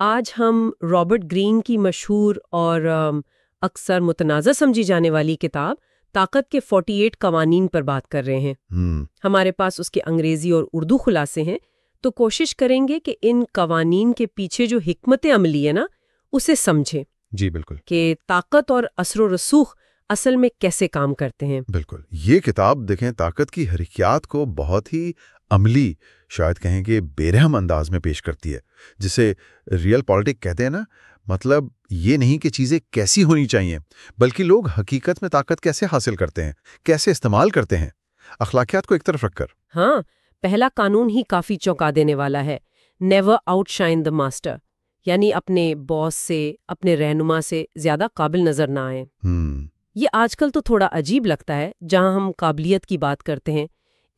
آج ہم Robert green کی مشہور اور اکثر متنازع سمجھی جانے والی کتاب طاقت کے 48 قوانین پر بات کر رہے ہیں۔ ہمارے پاس اس کے انگریزی اور اردو خلاصے ہیں، تو کوشش کریں گے کہ ان قوانین کے پیچھے جو حکمت عملی ہے نا اسے سمجھیں۔ جی بالکل، کہ طاقت اور اثر و رسوخ اصل میں کیسے کام کرتے ہیں۔ بالکل، یہ کتاب دیکھیں طاقت کی حرکیات کو بہت ہی عملی، شاید کہیں کہ بے رحم انداز میں پیش کرتی ہے، جسے ریئل پالیٹک کہتے ہیں نا۔ مطلب یہ نہیں کہ چیزیں کیسی ہونی چاہیے، بلکہ لوگ حقیقت میں طاقت کیسے حاصل کرتے ہیں، کیسے استعمال کرتے ہیں، اخلاقیات کو ایک طرف رکھ کر۔ ہاں، پہلا قانون ہی کافی چونکا دینے والا ہے، never out shine the master, یعنی اپنے باس سے، اپنے رہنما سے زیادہ قابل نظر نہ آئیں۔ یہ آج کل تو تھوڑا عجیب لگتا ہے جہاں ہم قابلیت کی بات کرتے ہیں۔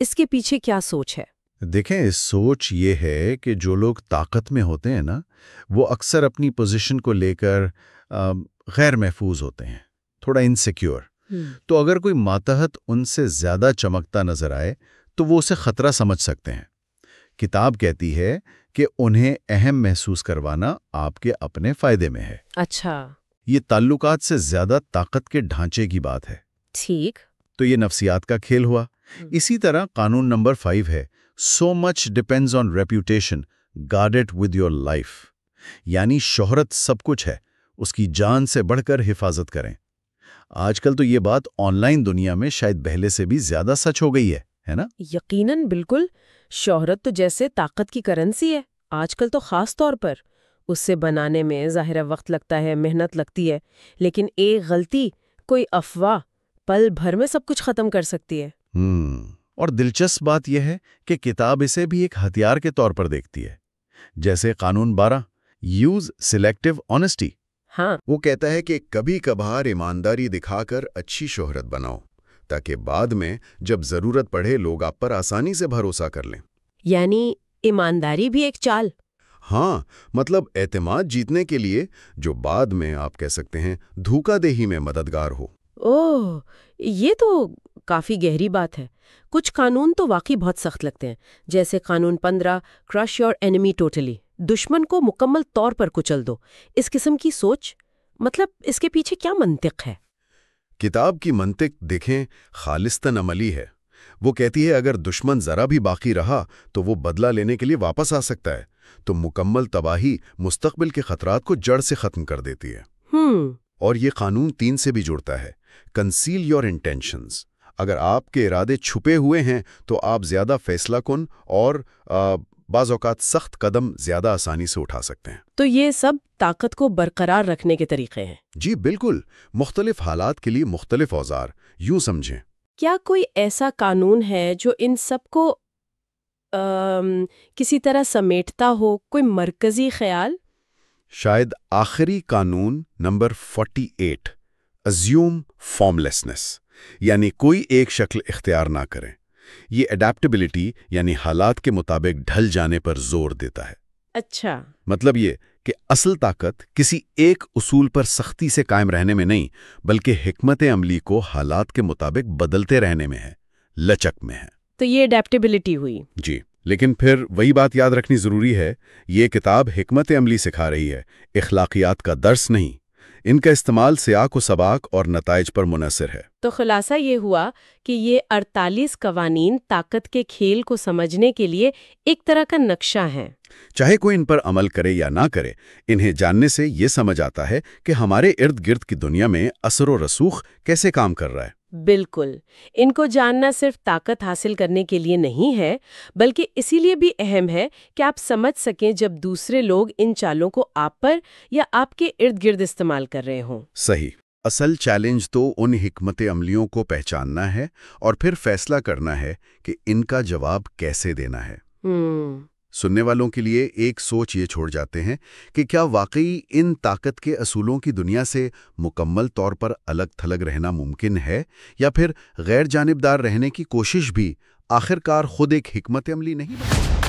اس کے پیچھے کیا سوچ ہے؟ دیکھیں، سوچ یہ ہے کہ جو لوگ طاقت میں ہوتے ہیں نا، وہ اکثر اپنی پوزیشن کو لے کر غیر محفوظ ہوتے ہیں، تھوڑا انسیکیور۔ تو اگر کوئی ماتحت ان سے زیادہ چمکتا نظر آئے تو وہ اسے خطرہ سمجھ سکتے ہیں۔ کتاب کہتی ہے کہ انہیں اہم محسوس کروانا آپ کے اپنے فائدے میں ہے۔ اچھا، یہ تعلقات سے زیادہ طاقت کے ڈھانچے کی بات ہے۔ ٹھیک۔ تو یہ نفسیات کا کھیل ہوا۔ اسی طرح قانون نمبر 5 ہے، so much depends on reputation, guard it with your life۔ یعنی شہرت سب کچھ ہے، اس کی جان سے بڑھ کر حفاظت کریں۔ آج کل تو یہ بات آن لائن دنیا میں شاید پہلے سے بھی زیادہ سچ ہو گئی ہے نا؟ یقیناً، بالکل۔ شہرت تو جیسے طاقت کی کرنسی ہے، آج کل تو خاص طور پر۔ اس سے بنانے میں ظاہر وقت لگتا ہے، محنت لگتی ہے، لیکن ایک غلطی، کوئی افواہ، پل بھر میں سب کچھ ختم کر سکتی ہے۔ اور دلچسپ بات یہ ہے کہ کتاب اسے بھی ایک ہتھیار کے طور پر دیکھتی ہے، جیسے قانون 12، یوز سلیکٹو آنیسٹی۔ ہاں، وہ کہتا ہے کہ کبھی کبھار ایمانداری دکھا کر اچھی شہرت بناؤ، تاکہ بعد میں جب ضرورت پڑے لوگ آپ پر آسانی سے بھروسہ کر لیں۔ یعنی ایمانداری بھی ایک چال۔ ہاں، مطلب اعتماد جیتنے کے لیے جو بعد میں آپ کہہ سکتے ہیں دھوکہ دہی میں مددگار ہو۔ اوہ، یہ تو کافی گہری بات ہے۔ کچھ قانون تو واقعی بہت سخت لگتے ہیں، جیسے قانون 15، کرش یور اینیمی ٹوٹلی، دشمن کو مکمل طور پر کچل دو۔ اس قسم کی سوچ، مطلب اس کے پیچھے کیا منطق ہے؟ کتاب کی منطق دیکھیں، خالصتاً عملی ہے۔ وہ کہتی ہے اگر دشمن ذرا بھی باقی رہا تو وہ بدلہ لینے کے لیے واپس آ سکتا ہے، تو مکمل تباہی مستقبل کے خطرات کو جڑ سے ختم کر دیتی ہے۔ اور یہ قانون 3 سے بھی جڑتا ہے، کنسیل یور انٹینشنز۔ اگر آپ کے ارادے چھپے ہوئے ہیں تو آپ زیادہ فیصلہ کن اور بعض اوقات سخت قدم زیادہ آسانی سے اٹھا سکتے ہیں۔ تو یہ سب طاقت کو برقرار رکھنے کے طریقے ہیں۔ جی بالکل، مختلف حالات کے لیے مختلف اوزار، یوں سمجھیں۔ کیا کوئی ایسا قانون ہے جو ان سب کو کسی طرح سمیٹتا ہو، کوئی مرکزی خیال؟ شاید آخری قانون نمبر 48، ازیوم فارملیسنس، یعنی کوئی ایک شکل اختیار نہ کریں۔ یہ اڈیپٹیبلٹی یعنی حالات کے مطابق ڈھل جانے پر زور دیتا ہے۔ اچھا، مطلب یہ کہ اصل طاقت کسی ایک اصول پر سختی سے قائم رہنے میں نہیں، بلکہ حکمت عملی کو حالات کے مطابق بدلتے رہنے میں ہے، لچک میں ہے۔ تو یہ اڈیپٹیبلٹی ہوئی۔ جی، لیکن پھر وہی بات یاد رکھنی ضروری ہے، یہ کتاب حکمت عملی سکھا رہی ہے، اخلاقیات کا درس نہیں۔ ان کا استعمال سیاق و سباق اور نتائج پر منحصر ہے۔ تو خلاصہ یہ ہوا کہ یہ 48 قوانین طاقت کے کھیل کو سمجھنے کے لیے ایک طرح کا نقشہ ہیں۔ چاہے کوئی ان پر عمل کرے یا نہ کرے، انہیں جاننے سے یہ سمجھ آتا ہے کہ ہمارے ارد گرد کی دنیا میں اثر و رسوخ کیسے کام کر رہا ہے۔ بالکل، ان کو جاننا صرف طاقت حاصل کرنے کے لیے نہیں ہے، بلکہ اسی لیے بھی اہم ہے کہ آپ سمجھ سکیں جب دوسرے لوگ ان چالوں کو آپ پر یا آپ کے ارد گرد استعمال کر رہے ہوں۔ صحیح۔ اصل چیلنج تو ان حکمت عملیوں کو پہچاننا ہے اور پھر فیصلہ کرنا ہے کہ ان کا جواب کیسے دینا ہے۔ سننے والوں کے لیے ایک سوچ یہ چھوڑ جاتے ہیں کہ کیا واقعی ان طاقت کے اصولوں کی دنیا سے مکمل طور پر الگ تھلگ رہنا ممکن ہے، یا پھر غیر جانبدار رہنے کی کوشش بھی آخرکار خود ایک حکمت عملی نہیں بنتی؟